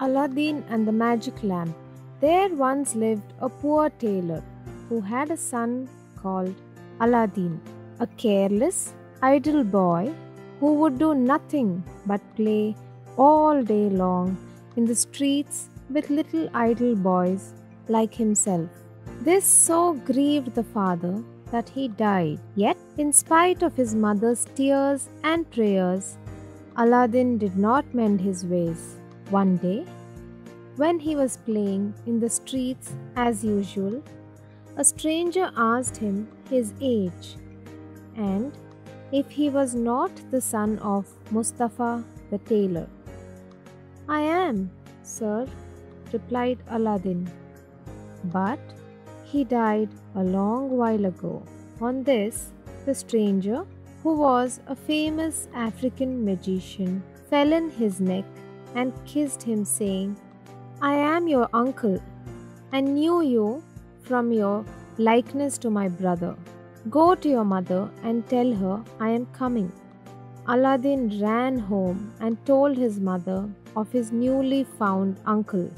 Aladdin and the Magic Lamp. There once lived a poor tailor who had a son called Aladdin, a careless, idle boy who would do nothing but play all day long in the streets with little idle boys like himself. This so grieved the father that he died. Yet, in spite of his mother's tears and prayers, Aladdin did not mend his ways. One day, when he was playing in the streets as usual, a stranger asked him his age and if he was not the son of Mustapha the tailor. I am, sir, replied Aladdin, but he died a long while ago. On this, the stranger, who was a famous African magician, fell on his neck and kissed him, saying, I am your uncle and knew you from your likeness to my brother. Go to your mother and tell her I am coming. Aladdin ran home and told his mother of his newly found uncle.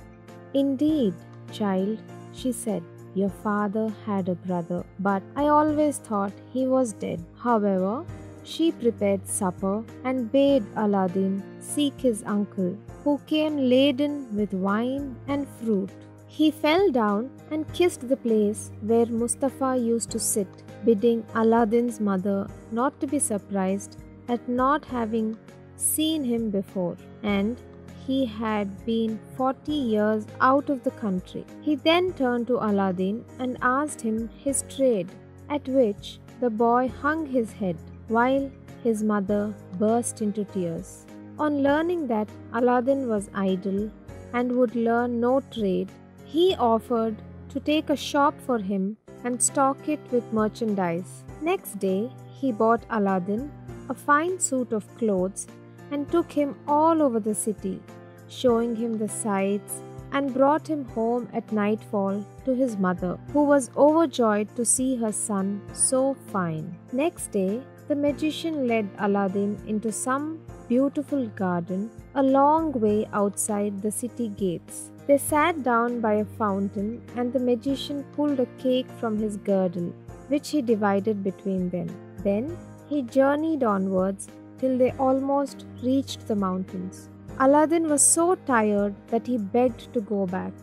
Indeed, child, she said, your father had a brother, but I always thought he was dead. However, she prepared supper and bade Aladdin seek his uncle, who came laden with wine and fruit. He fell down and kissed the place where Mustapha used to sit, bidding Aladdin's mother not to be surprised at not having seen him before, and he had been 40 years out of the country. He then turned to Aladdin and asked him his trade, at which the boy hung his head, while his mother burst into tears. On learning that Aladdin was idle and would learn no trade, he offered to take a shop for him and stock it with merchandise. Next day, he bought Aladdin a fine suit of clothes and took him all over the city, showing him the sights, and brought him home at nightfall to his mother, who was overjoyed to see her son so fine. Next day, the magician led Aladdin into some beautiful garden a long way outside the city gates. They sat down by a fountain, and the magician pulled a cake from his girdle, which he divided between them. Then he journeyed onwards till they almost reached the mountains. Aladdin was so tired that he begged to go back,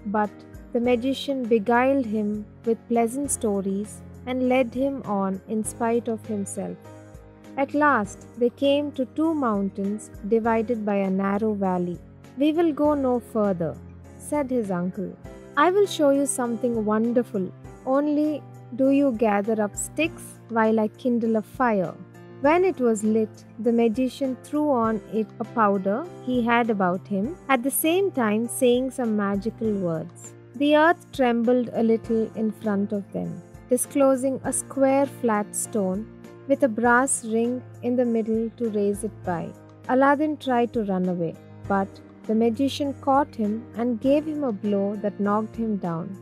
but the magician beguiled him with pleasant stories and led him on in spite of himself. At last, they came to two mountains divided by a narrow valley. We will go no further, said his uncle. I will show you something wonderful. Only do you gather up sticks while I kindle a fire. When it was lit, the magician threw on it a powder he had about him, at the same time saying some magical words. The earth trembled a little in front of them, disclosing a square flat stone with a brass ring in the middle to raise it by. Aladdin tried to run away, but the magician caught him and gave him a blow that knocked him down.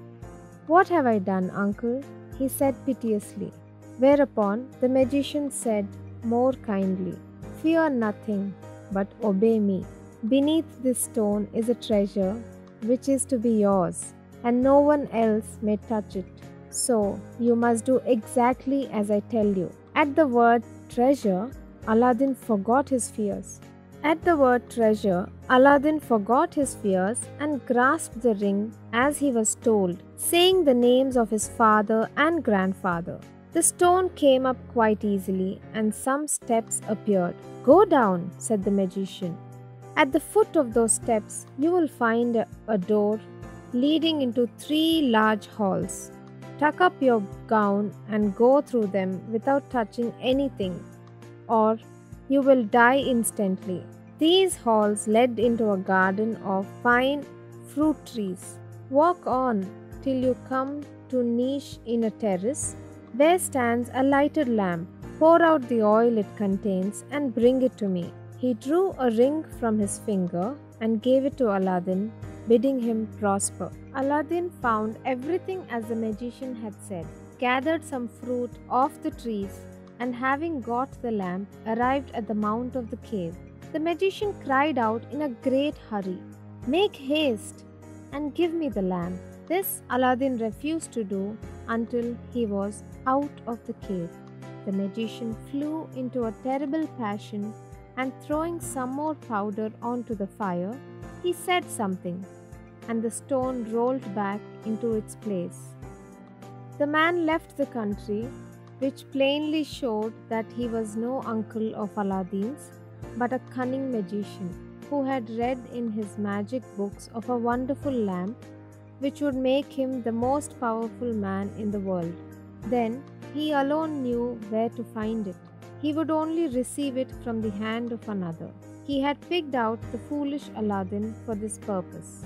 What have I done, uncle? He said piteously. Whereupon the magician said more kindly, Fear nothing, but obey me. Beneath this stone is a treasure which is to be yours, and no one else may touch it. So you must do exactly as I tell you. At the word treasure, Aladdin forgot his fears. And grasped the ring as he was told, saying the names of his father and grandfather. The stone came up quite easily, and some steps appeared. Go down, said the magician. At the foot of those steps, you will find a door leading into 3 large halls. Tuck up your gown and go through them without touching anything, or you will die instantly. These halls led into a garden of fine fruit trees. Walk on till you come to a niche in a terrace, where stands a lighted lamp. Pour out the oil it contains and bring it to me. He drew a ring from his finger and gave it to Aladdin, bidding him prosper. Aladdin found everything as the magician had said, gathered some fruit off the trees, and having got the lamp, arrived at the mouth of the cave. The magician cried out in a great hurry, Make haste and give me the lamp. This Aladdin refused to do until he was out of the cave. The magician flew into a terrible passion and throwing some more powder onto the fire, he said something, and the stone rolled back into its place. The man left the country, which plainly showed that he was no uncle of Aladdin's, but a cunning magician who had read in his magic books of a wonderful lamp which would make him the most powerful man in the world. Then he alone knew where to find it. He would only receive it from the hand of another. He had picked out the foolish Aladdin for this purpose,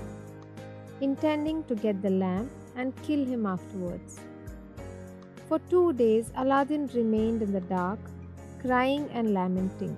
intending to get the lamp and kill him afterwards. For 2 days, Aladdin remained in the dark, crying and lamenting.